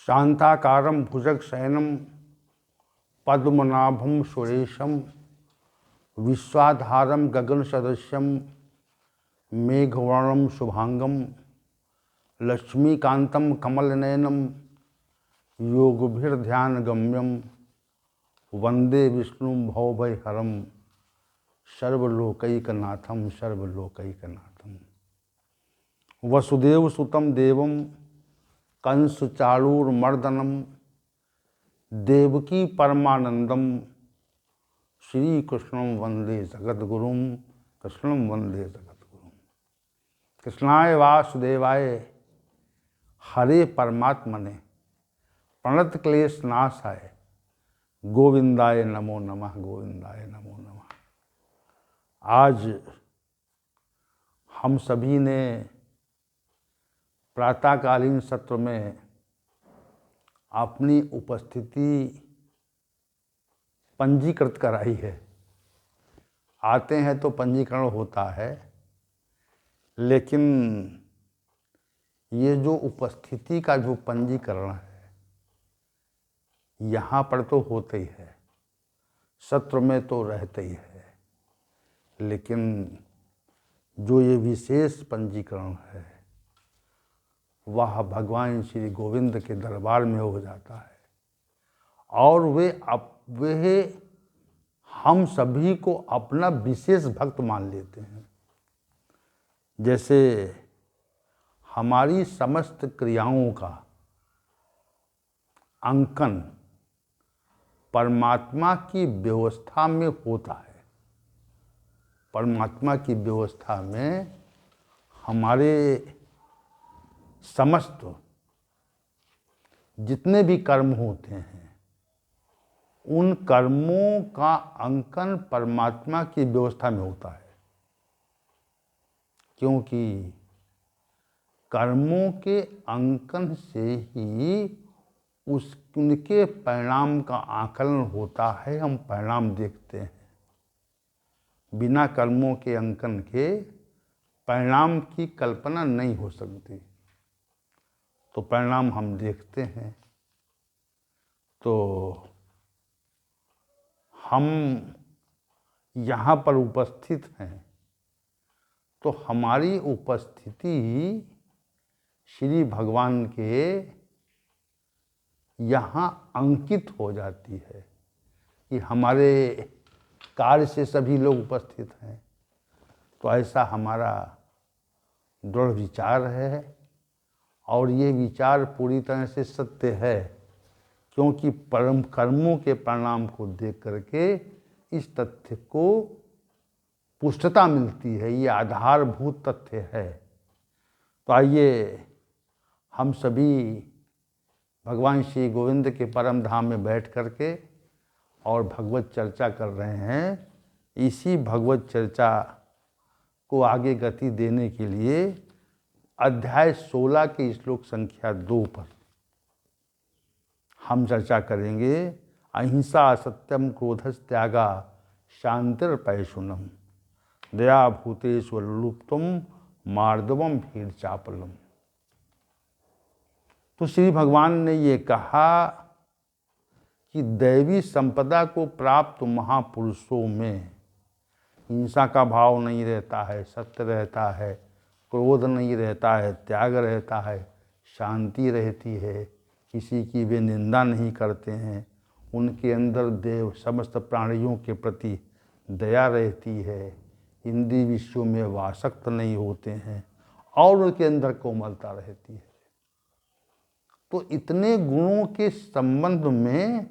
शांताकारं भुजगशयनं पद्मनाभं सुरेशं विश्वाधारं गगनसदृशं मेघवर्णं शुभांगं लक्ष्मीकान्तं कमलनयनं योगभिर्ध्यानगम्यं वंदे विष्णुं भवभयहरं सर्वलोकैकनाथं सर्वलोकैकनाथं। वसुदेवसुतं देवं कंसचाणूरमर्दनं देवकी परमानंदम श्रीकृष्णं वंदे जगद्गुरुं कृष्णं वंदे जगद्गुरुं। कृष्णाय वासुदेवाय हरे परमात्मने प्रणत क्लेश नाशाय गोविंदाय नमो नमः गोविंदाय नमो नमः। आज हम सभी ने प्रातःकालीन सत्र में अपनी उपस्थिति पंजीकृत कराई है। आते हैं तो पंजीकरण होता है, लेकिन ये जो उपस्थिति का जो पंजीकरण है यहाँ पर तो होते ही है, सत्र में तो रहते ही है, लेकिन जो ये विशेष पंजीकरण है वह भगवान श्री गोविंद के दरबार में हो जाता है और वे हम सभी को अपना विशेष भक्त मान लेते हैं। जैसे हमारी समस्त क्रियाओं का अंकन परमात्मा की व्यवस्था में होता है। परमात्मा की व्यवस्था में हमारे समस्त जितने भी कर्म होते हैं उन कर्मों का अंकन परमात्मा की व्यवस्था में होता है, क्योंकि कर्मों के अंकन से ही उनके परिणाम का आकलन होता है। हम परिणाम देखते हैं, बिना कर्मों के अंकन के परिणाम की कल्पना नहीं हो सकती। तो परिणाम हम देखते हैं, तो हम यहाँ पर उपस्थित हैं तो हमारी उपस्थिति श्री भगवान के यहाँ अंकित हो जाती है कि हमारे कार्य से सभी लोग उपस्थित हैं। तो ऐसा हमारा दृढ़ विचार है और ये विचार पूरी तरह से सत्य है, क्योंकि परम कर्मों के परिणाम को देख करके इस तथ्य को पुष्टता मिलती है, ये आधारभूत तथ्य है। तो आइए हम सभी भगवान श्री गोविंद के परम धाम में बैठ करके और भगवत चर्चा कर रहे हैं। इसी भगवत चर्चा को आगे गति देने के लिए अध्याय 16 के श्लोक संख्या 2 पर हम चर्चा करेंगे। अहिंसा सत्यम क्रोधस त्यागा शांतिर्पैशुनम दया भूतेषु लुप्तम मार्दवम भीड़ चापलम। तो श्री भगवान ने ये कहा कि दैवी संपदा को प्राप्त महापुरुषों में हिंसा का भाव नहीं रहता है, सत्य रहता है, क्रोध नहीं रहता है, त्याग रहता है, शांति रहती है, किसी की वे निंदा नहीं करते हैं, उनके अंदर देव समस्त प्राणियों के प्रति दया रहती है, हिंदी विषयों में वासक्त नहीं होते हैं और उनके अंदर कोमलता रहती है। तो इतने गुणों के संबंध में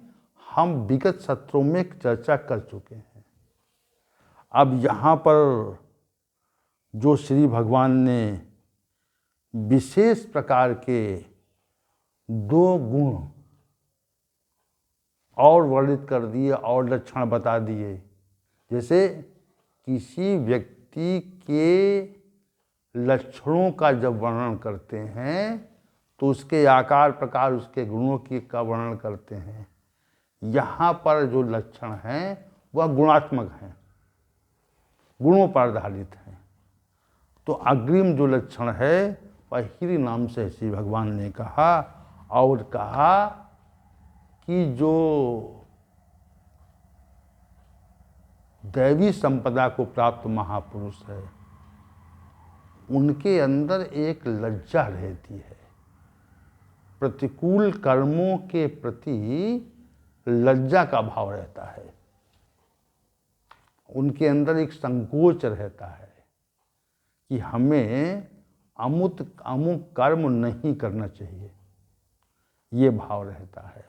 हम विगत सत्रों में चर्चा कर चुके हैं। अब यहाँ पर जो श्री भगवान ने विशेष प्रकार के 2 गुण और वर्णित कर दिए और लक्षण बता दिए। जैसे किसी व्यक्ति के लक्षणों का जब वर्णन करते हैं तो उसके आकार प्रकार उसके गुणों की का वर्णन करते हैं। यहाँ पर जो लक्षण हैं वह गुणात्मक हैं, गुणों पर आधारित हैं। तो अग्रिम जो लक्षण है वह हीरी नाम से श्री भगवान ने कहा और कहा कि जो दैवी संपदा को प्राप्त महापुरुष है उनके अंदर एक लज्जा रहती है, प्रतिकूल कर्मों के प्रति लज्जा का भाव रहता है, उनके अंदर एक संकोच रहता है कि हमें अमुक कर्म नहीं करना चाहिए, ये भाव रहता है।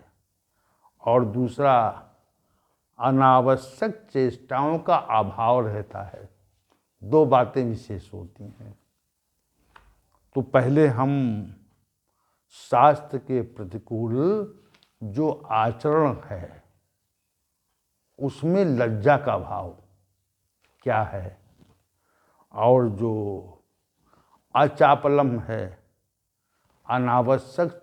और दूसरा, अनावश्यक चेष्टाओं का अभाव रहता है। दो बातें विशेष होती हैं। तो पहले हम शास्त्र के प्रतिकूल जो आचरण है उसमें लज्जा का भाव क्या है, और जो अचापलम है, अनावश्यक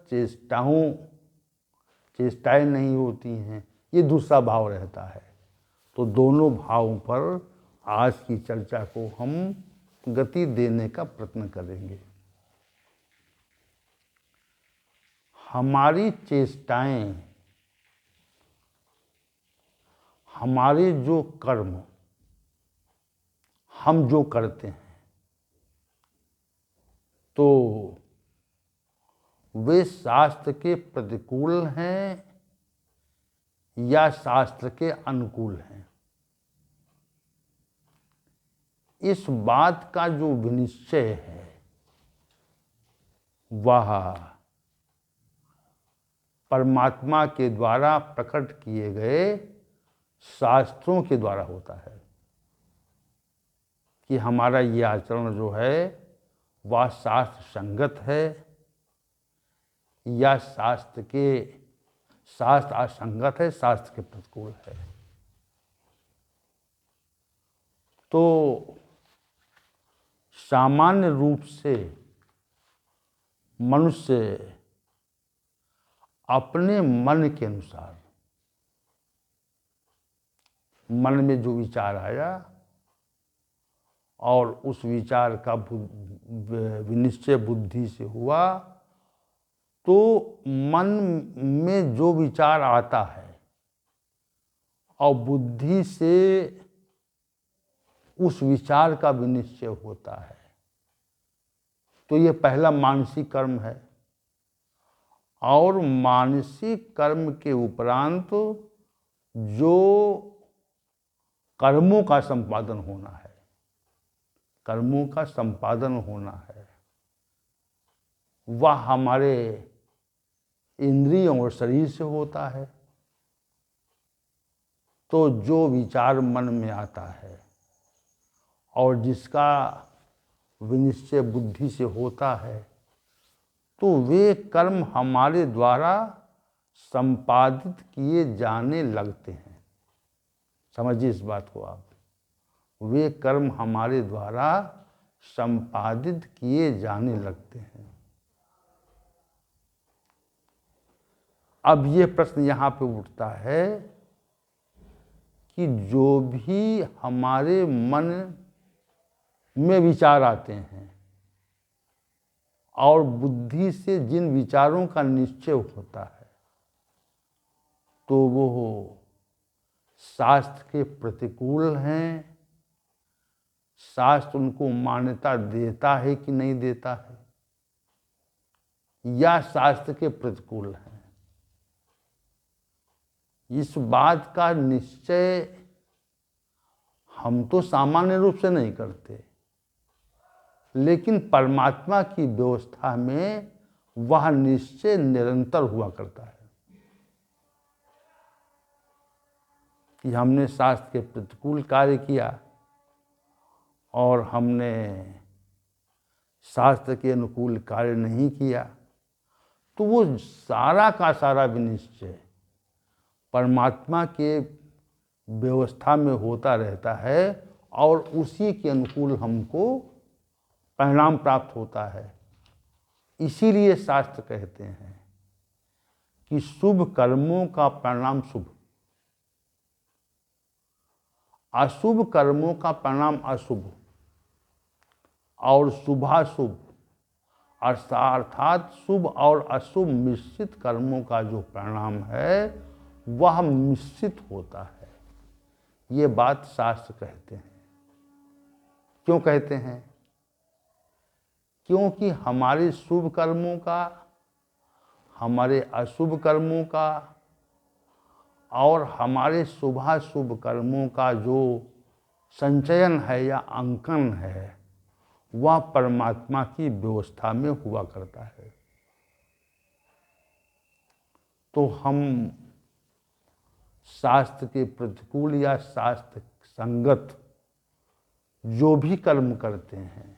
चेष्टाएं नहीं होती हैं, ये दूसरा भाव रहता है। तो दोनों भावों पर आज की चर्चा को हम गति देने का प्रयत्न करेंगे। हमारी चेष्टाएं, हमारे जो कर्म हम जो करते हैं तो वे शास्त्र के प्रतिकूल हैं या शास्त्र के अनुकूल हैं, इस बात का जो विनिश्चय है वह परमात्मा के द्वारा प्रकट किए गए शास्त्रों के द्वारा होता है कि हमारा ये आचरण जो है वह शास्त्र संगत है या शास्त्र असंगत है, शास्त्र के प्रतिकूल है। तो सामान्य रूप से मनुष्य अपने मन के अनुसार, मन में जो विचार आया और उस विचार का विनिश्चय बुद्धि से हुआ, तो मन में जो विचार आता है और बुद्धि से उस विचार का विनिश्चय होता है, तो ये पहला मानसिक कर्म है। और मानसिक कर्म के उपरांत जो कर्मों का संपादन होना है, कर्मों का संपादन होना है, वह हमारे इंद्रियों और शरीर से होता है। तो जो विचार मन में आता है और जिसका विनिश्चय बुद्धि से होता है, तो वे कर्म हमारे द्वारा संपादित किए जाने लगते हैं। समझिए इस बात को आप, वे कर्म हमारे द्वारा संपादित किए जाने लगते हैं। अब ये प्रश्न यहाँ पे उठता है कि जो भी हमारे मन में विचार आते हैं और बुद्धि से जिन विचारों का निश्चय होता है, तो वो शास्त्र के प्रतिकूल हैं, शास्त्र उनको मान्यता देता है कि नहीं देता है, या शास्त्र के प्रतिकूल हैं। इस बात का निश्चय हम तो सामान्य रूप से नहीं करते, लेकिन परमात्मा की व्यवस्था में वह निश्चय निरंतर हुआ करता है कि हमने शास्त्र के प्रतिकूल कार्य किया और हमने शास्त्र के अनुकूल कार्य नहीं किया, तो वो सारा का सारा विनिश्चय परमात्मा के व्यवस्था में होता रहता है और उसी के अनुकूल हमको परिणाम प्राप्त होता है। इसीलिए शास्त्र कहते हैं कि शुभ कर्मों का परिणाम शुभ, अशुभ कर्मों का परिणाम अशुभ, और शुभाशुभ अर्थात शुभ और अशुभ मिश्रित कर्मों का जो परिणाम है वह मिश्रित होता है। ये बात शास्त्र कहते हैं। क्यों कहते हैं? क्योंकि हमारे शुभ कर्मों का, हमारे अशुभ कर्मों का और हमारे शुभाशुभ कर्मों का जो संचयन है या अंकन है वह परमात्मा की व्यवस्था में हुआ करता है। तो हम शास्त्र के प्रतिकूल या शास्त्र संगत जो भी कर्म करते हैं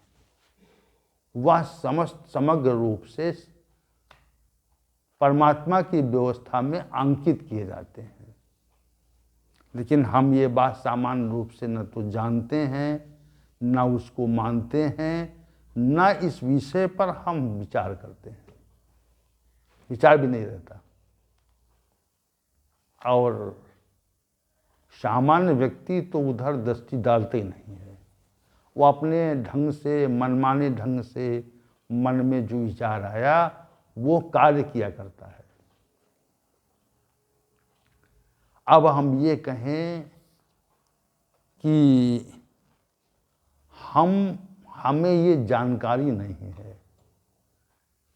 वह समग्र रूप से परमात्मा की व्यवस्था में अंकित किए जाते हैं। लेकिन हम ये बात सामान्य रूप से न तो जानते हैं, न उसको मानते हैं, न इस विषय पर हम विचार करते हैं। विचार भी नहीं रहता। और सामान्य व्यक्ति तो उधर दृष्टि डालते ही नहीं है। वो अपने ढंग से, मनमाने ढंग से मन में जो विचार आया वो कार्य किया करता है। अब हम ये कहें कि हमें ये जानकारी नहीं है,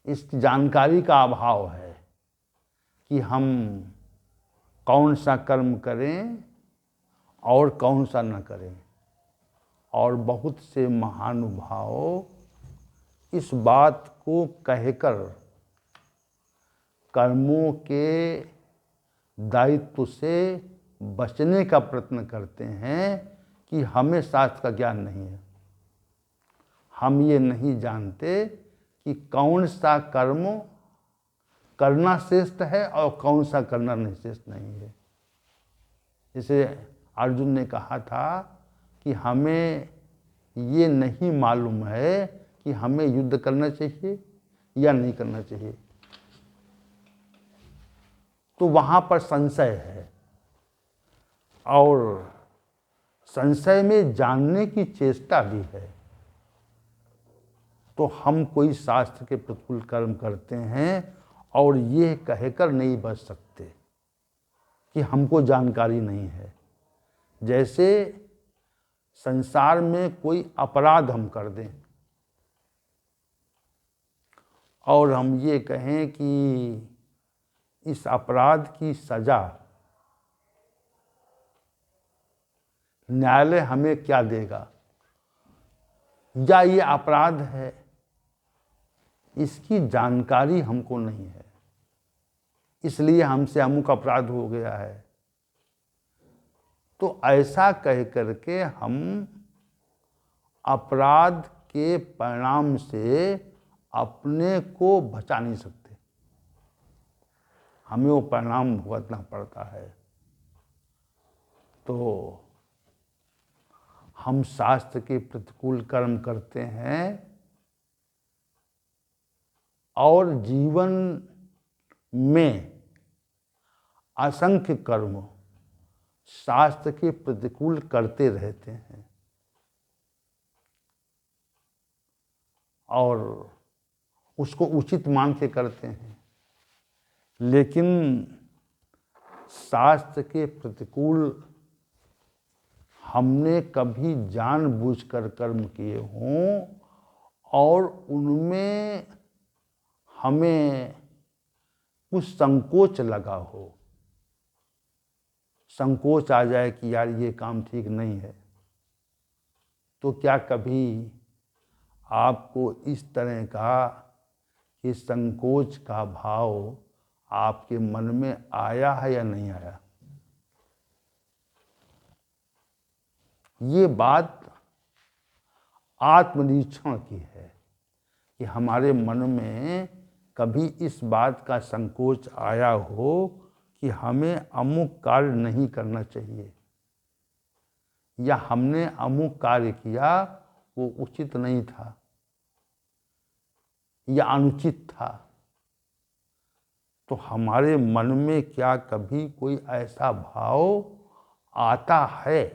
इस जानकारी का अभाव है कि हम कौन सा कर्म करें और कौन सा न करें। और बहुत से महानुभाव इस बात को कहकर कर्मों के दायित्व से बचने का प्रयत्न करते हैं कि हमें शास्त्र का ज्ञान नहीं है। हम ये नहीं जानते कि कौन सा कर्म करना श्रेष्ठ है और कौन सा करना नहीं श्रेष्ठ नहीं है। जैसे अर्जुन ने कहा था कि हमें ये नहीं मालूम है कि हमें युद्ध करना चाहिए या नहीं करना चाहिए। तो वहाँ पर संशय है, और संशय में जानने की चेष्टा भी है। तो हम कोई शास्त्र के प्रतिकूल कर्म करते हैं और ये कहकर नहीं बच सकते कि हमको जानकारी नहीं है। जैसे संसार में कोई अपराध हम कर दें और हम ये कहें कि इस अपराध की सजा न्यायालय हमें क्या देगा, या ये अपराध है, इसकी जानकारी हमको नहीं है, इसलिए हमसे अमुक अपराध हो गया है। तो ऐसा कह करके हम अपराध के परिणाम से अपने को बचा नहीं सकते। हमें वो परिणाम भुगतना पड़ता है। तो हम शास्त्र के प्रतिकूल कर्म करते हैं और जीवन में असंख्य कर्म शास्त्र के प्रतिकूल करते रहते हैं और उसको उचित मान के करते हैं। लेकिन शास्त्र के प्रतिकूल हमने कभी जानबूझकर कर्म किए हों और उनमें हमें कुछ संकोच लगा हो, संकोच आ जाए कि यार ये काम ठीक नहीं है, तो क्या कभी आपको इस तरह का कि संकोच का भाव आपके मन में आया है या नहीं आया? ये बात आत्मनिरीक्षण की है कि हमारे मन में कभी इस बात का संकोच आया हो कि हमें अमुक कार्य नहीं करना चाहिए, या हमने अमुक कार्य किया वो उचित नहीं था या अनुचित था। तो हमारे मन में क्या कभी कोई ऐसा भाव आता है?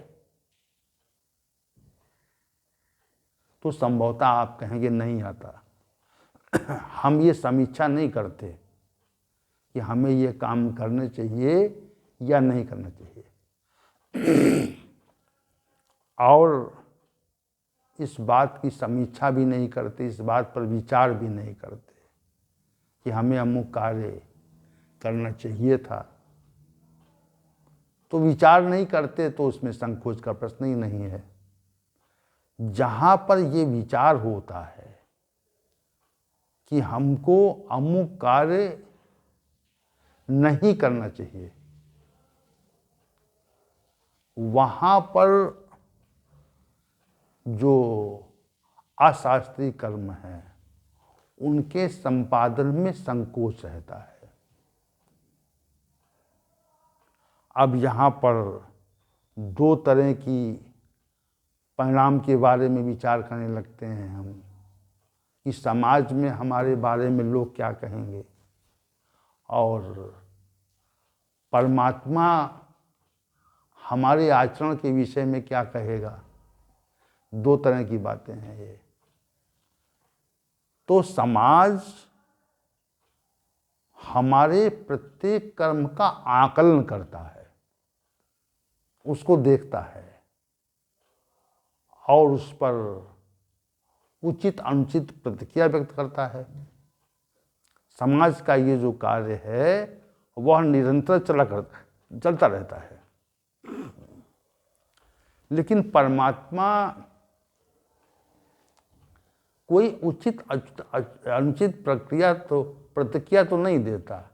तो संभवतः आप कहेंगे नहीं आता। हम ये समीक्षा नहीं करते कि हमें ये काम करने चाहिए या नहीं करना चाहिए, और इस बात की समीक्षा भी नहीं करते, इस बात पर विचार भी नहीं करते कि हमें अमुक कार्य करना चाहिए था। तो विचार नहीं करते तो उसमें संकोच का प्रश्न ही नहीं है। जहाँ पर ये विचार होता है कि हमको अमुक कार्य नहीं करना चाहिए, वहाँ पर जो अशास्त्रीय कर्म है उनके संपादन में संकोच रहता है। अब यहाँ पर दो तरह की परिणाम के बारे में विचार करने लगते हैं हम कि समाज में हमारे बारे में लोग क्या कहेंगे और परमात्मा हमारे आचरण के विषय में क्या कहेगा। दो तरह की बातें हैं ये। तो समाज हमारे प्रत्येक कर्म का आकलन करता है, उसको देखता है और उस पर उचित अनुचित प्रतिक्रिया व्यक्त करता है। समाज का ये जो कार्य है वह निरंतर चलता रहता है। लेकिन परमात्मा कोई उचित अनुचित प्रतिक्रिया तो नहीं देता,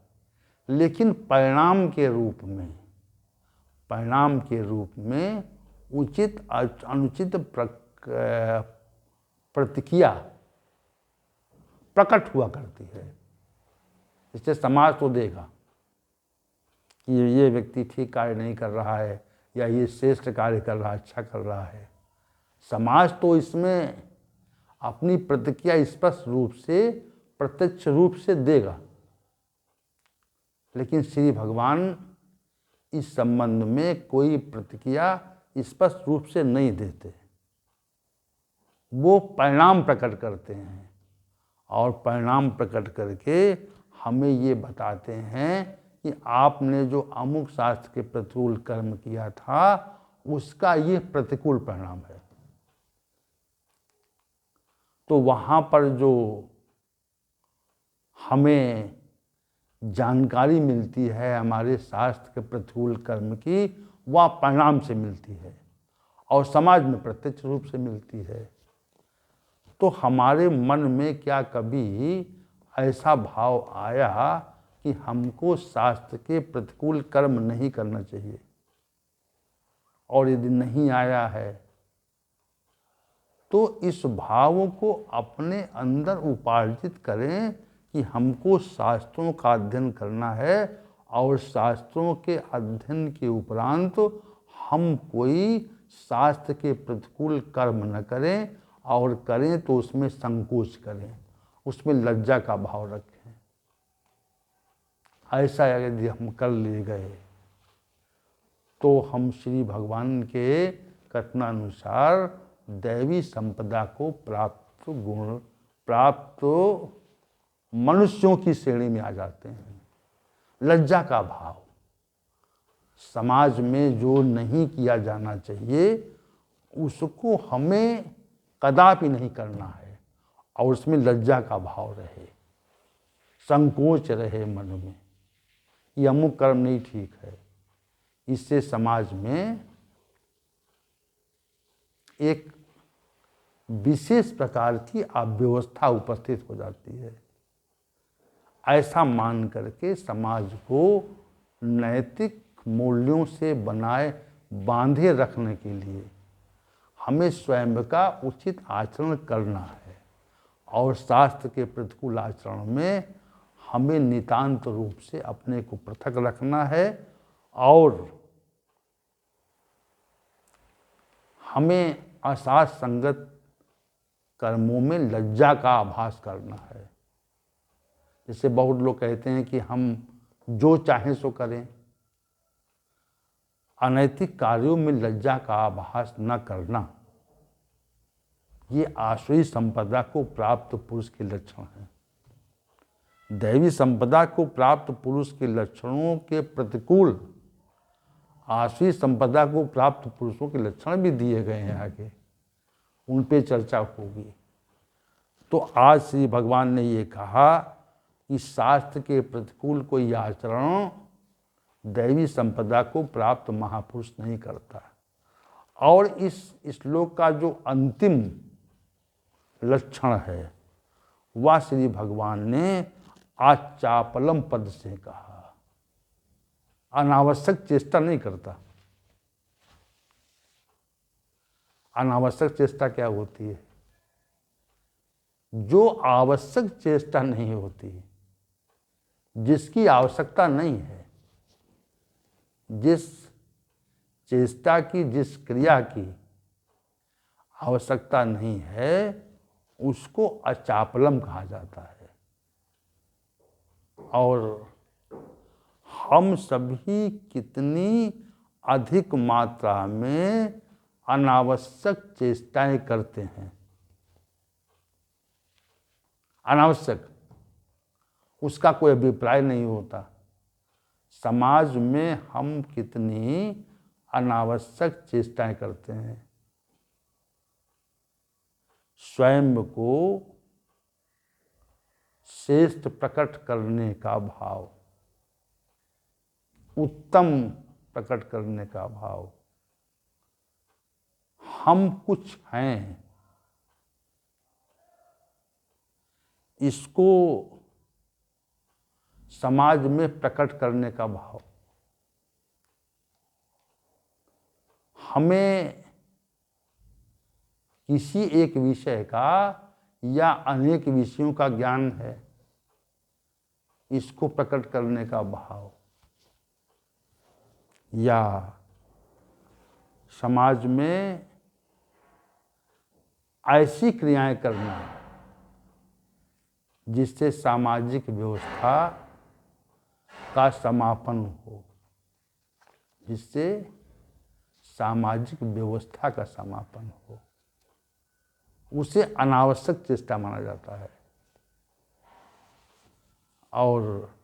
लेकिन परिणाम के रूप में उचित अनुचित प्रतिक्रिया प्रकट हुआ करती है। इससे समाज तो देगा कि ये व्यक्ति ठीक कार्य नहीं कर रहा है या ये श्रेष्ठ कार्य कर रहा है, अच्छा कर रहा है। समाज तो इसमें अपनी प्रतिक्रिया स्पष्ट रूप से, प्रत्यक्ष रूप से देगा। लेकिन श्री भगवान इस संबंध में कोई प्रतिक्रिया स्पष्ट रूप से नहीं देते, वो परिणाम प्रकट करते हैं और परिणाम प्रकट करके हमें ये बताते हैं कि आपने जो अमुक शास्त्र के प्रतिकूल कर्म किया था उसका ये प्रतिकूल परिणाम है। तो वहाँ पर जो हमें जानकारी मिलती है हमारे शास्त्र के प्रतिकूल कर्म की, वह परिणाम से मिलती है और समाज में प्रत्यक्ष रूप से मिलती है। तो हमारे मन में क्या कभी ऐसा भाव आया कि हमको शास्त्र के प्रतिकूल कर्म नहीं करना चाहिए? और यदि नहीं आया है तो इस भाव को अपने अंदर उपार्जित करें कि हमको शास्त्रों का अध्ययन करना है और शास्त्रों के अध्ययन के उपरांत हम कोई शास्त्र के प्रतिकूल कर्म न करें, और करें तो उसमें संकोच करें, उसमें लज्जा का भाव रखें। ऐसा यदि हम कर ले गए तो हम श्री भगवान के कथनानुसार दैवी संपदा को प्राप्त मनुष्यों की श्रेणी में आ जाते हैं। लज्जा का भाव, समाज में जो नहीं किया जाना चाहिए उसको हमें कदापि नहीं करना है, और उसमें लज्जा का भाव रहे, संकोच रहे मन में, ये अमुक कर्म नहीं ठीक है। इससे समाज में एक विशेष प्रकार की अव्यवस्था उपस्थित हो जाती है। ऐसा मान करके समाज को नैतिक मूल्यों से बांधे रखने के लिए हमें स्वयं का उचित आचरण करना है, और शास्त्र के प्रतिकूल आचरण में हमें नितांत रूप से अपने को पृथक रखना है, और हमें अशास्त्र संगत कर्मों में लज्जा का आभास करना है। जैसे बहुत लोग कहते हैं कि हम जो चाहें सो करें। अनैतिक कार्यों में लज्जा का आभास न करना, ये आसुरी संपदा को प्राप्त पुरुष के लक्षण हैं। दैवी संपदा को प्राप्त पुरुष के लक्षणों के प्रतिकूल आसुरी संपदा को प्राप्त पुरुषों के लक्षण भी दिए गए हैं, आगे उन पे चर्चा होगी। तो आज श्री भगवान ने ये कहा कि शास्त्र के प्रतिकूल कोई आचरण दैवी संपदा को प्राप्त महापुरुष नहीं करता। और इस श्लोक का जो अंतिम लक्षण है वह श्री भगवान ने आचापलम पद से कहा, अनावश्यक चेष्टा नहीं करता। अनावश्यक चेष्टा क्या होती है? जो आवश्यक चेष्टा नहीं होती, जिसकी आवश्यकता नहीं है, जिस चेष्टा की, जिस क्रिया की आवश्यकता नहीं है, उसको अचापलम कहा जाता है। और हम सभी कितनी अधिक मात्रा में अनावश्यक चेष्टाएं करते हैं। अनावश्यक, उसका कोई अभिप्राय नहीं होता। समाज में हम कितनी अनावश्यक चेष्टाएं करते हैं। स्वयं को श्रेष्ठ प्रकट करने का भाव, उत्तम प्रकट करने का भाव, हम कुछ हैं, इसको समाज में प्रकट करने का भाव, हमें किसी एक विषय का या अनेक विषयों का ज्ञान है, इसको प्रकट करने का भाव, या समाज में ऐसी क्रियाएं करना जिससे सामाजिक व्यवस्था का समापन हो, जिससे सामाजिक व्यवस्था का समापन हो, उसे अनावश्यक चेष्टा माना जाता है। और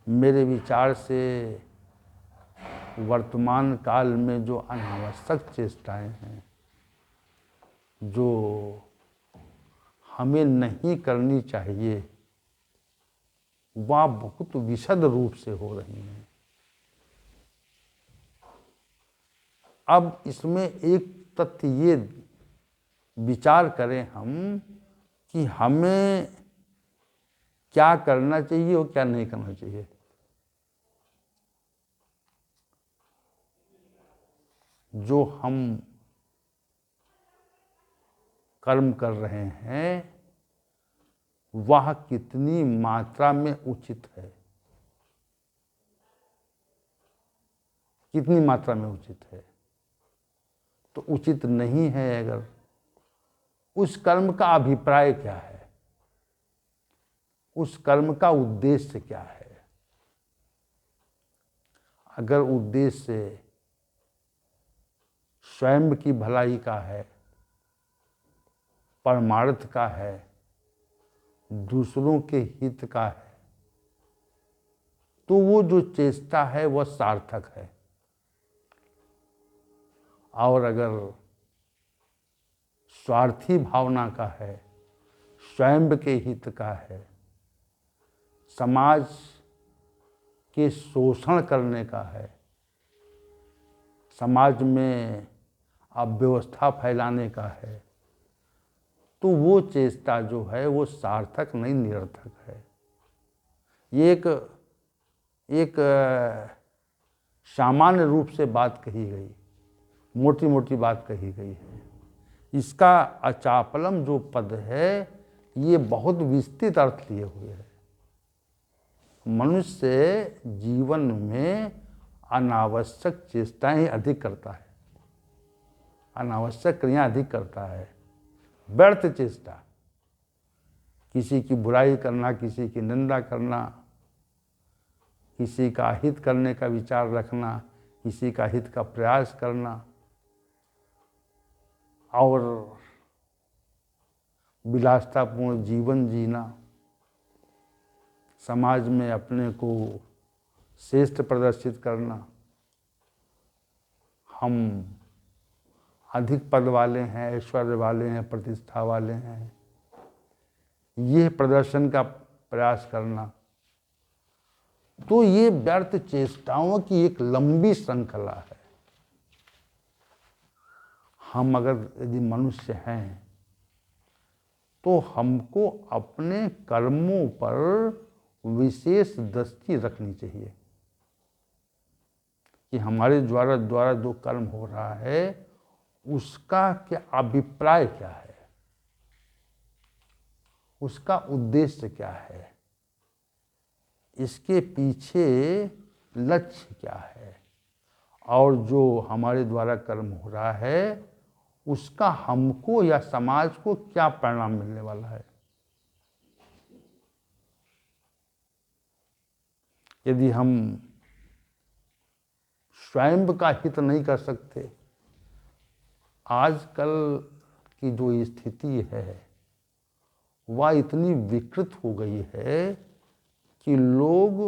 मेरे विचार से वर्तमान काल में जो अनावश्यक चेष्टाएं हैं, जो हमें नहीं करनी चाहिए, वह बहुत विशद रूप से हो रही हैं। अब इसमें एक तथ्य ये विचार करें हम कि हमें क्या करना चाहिए और क्या नहीं करना चाहिए। जो हम कर्म कर रहे हैं वह कितनी मात्रा में उचित है, कितनी मात्रा में उचित है। तो उचित नहीं है अगर, उस कर्म का अभिप्राय क्या है, उस कर्म का उद्देश्य क्या है। अगर उद्देश्य स्वयं की भलाई का है, परमार्थ का है, दूसरों के हित का है, तो वो जो चेष्टा है वह सार्थक है। और अगर स्वार्थी भावना का है, स्वयं के हित का है, समाज के शोषण करने का है, समाज में अव्यवस्था फैलाने का है, तो वो चेष्टा जो है वो सार्थक नहीं, निरर्थक है। ये एक सामान्य रूप से बात कही गई, मोटी मोटी बात कही गई है। इसका अचापलम जो पद है ये बहुत विस्तृत अर्थ लिए हुए है। मनुष्य जीवन में अनावश्यक चेष्टाएं अधिक करता है, अनावश्यक क्रियाएं अधिक करता है, व्यर्थ चेष्टा, किसी की बुराई करना, किसी की निंदा करना, किसी का हित करने का विचार रखना, किसी का हित का प्रयास करना, और विलासतापूर्ण जीवन जीना, समाज में अपने को श्रेष्ठ प्रदर्शित करना, हम अधिक पद वाले हैं, ऐश्वर्य वाले हैं, प्रतिष्ठा वाले हैं, यह प्रदर्शन का प्रयास करना, तो ये व्यर्थ चेष्टाओं की एक लंबी श्रृंखला है। हम अगर यदि मनुष्य हैं तो हमको अपने कर्मों पर विशेष दृष्टि रखनी चाहिए कि हमारे द्वारा जो कर्म हो रहा है उसका क्या अभिप्राय क्या है, उसका उद्देश्य क्या है, इसके पीछे लक्ष्य क्या है, और जो हमारे द्वारा कर्म हो रहा है उसका हमको या समाज को क्या परिणाम मिलने वाला है। यदि हम स्वयं का हित नहीं कर सकते, आजकल की जो स्थिति है वह इतनी विकृत हो गई है कि लोग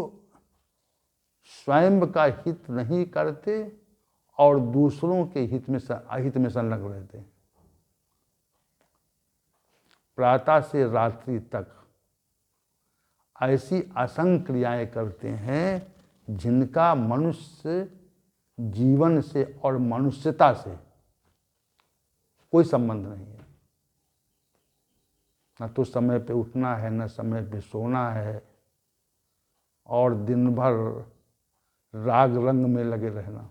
स्वयं का हित नहीं करते और दूसरों के हित में संलग्न रहते हैं। प्रातः से रात्रि तक ऐसी असंख्य क्रियाएं करते हैं जिनका मनुष्य जीवन से और मनुष्यता से कोई संबंध नहीं है। न तो समय पे उठना है, न समय पे सोना है, और दिन भर राग रंग में लगे रहना,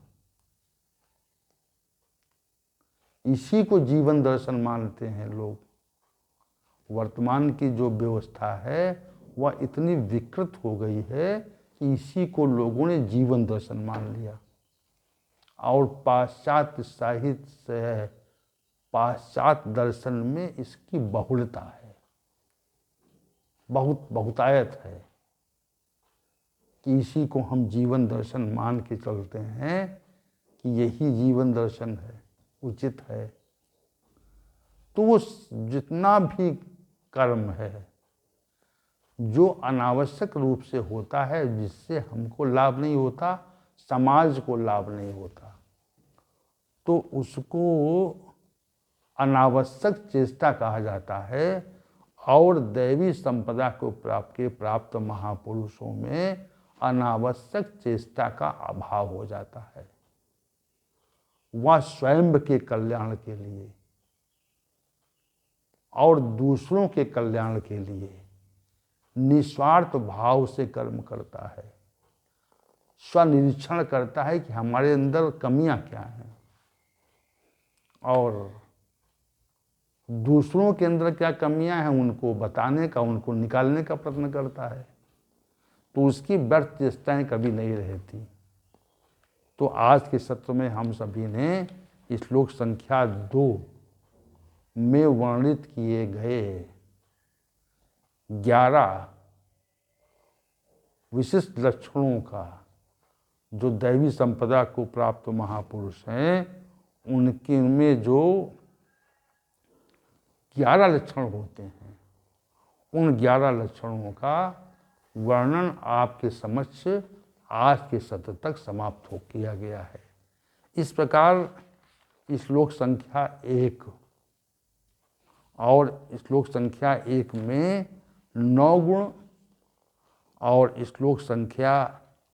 इसी को जीवन दर्शन मानते हैं लोग। वर्तमान की जो व्यवस्था है वह इतनी विकृत हो गई है कि इसी को लोगों ने जीवन दर्शन मान लिया, और पाश्चात्य साहित्य से पाश्चात्य दर्शन में इसकी बहुलता है, बहुतायत है कि इसी को हम जीवन दर्शन मान के चलते हैं कि यही जीवन दर्शन है, उचित है। तो वो जितना भी कर्म है जो अनावश्यक रूप से होता है, जिससे हमको लाभ नहीं होता, समाज को लाभ नहीं होता, तो उसको अनावश्यक चेष्टा कहा जाता है। और दैवी संपदा को प्राप्त महापुरुषों में अनावश्यक चेष्टा का अभाव हो जाता है। वह स्वयं के कल्याण के लिए और दूसरों के कल्याण के लिए निस्वार्थ भाव से कर्म करता है, स्वनिरीक्षण करता है कि हमारे अंदर कमियां क्या हैं और दूसरों के अंदर क्या कमियां हैं उनको बताने का, उनको निकालने का प्रयत्न करता है। तो उसकी व्यर्थ चेष्टाएं कभी नहीं रहती। तो आज के सत्र में हम सभी ने श्लोक संख्या 2 में वर्णित किए गए 11 विशिष्ट लक्षणों का, जो दैवी संपदा को प्राप्त महापुरुष हैं उनके में जो 11 लक्षण होते हैं, उन 11 लक्षणों का वर्णन आपके समक्ष आज के सत्र तक समाप्त हो किया गया है। इस प्रकार श्लोक संख्या 1 और श्लोक संख्या 1 में 9 गुण और श्लोक संख्या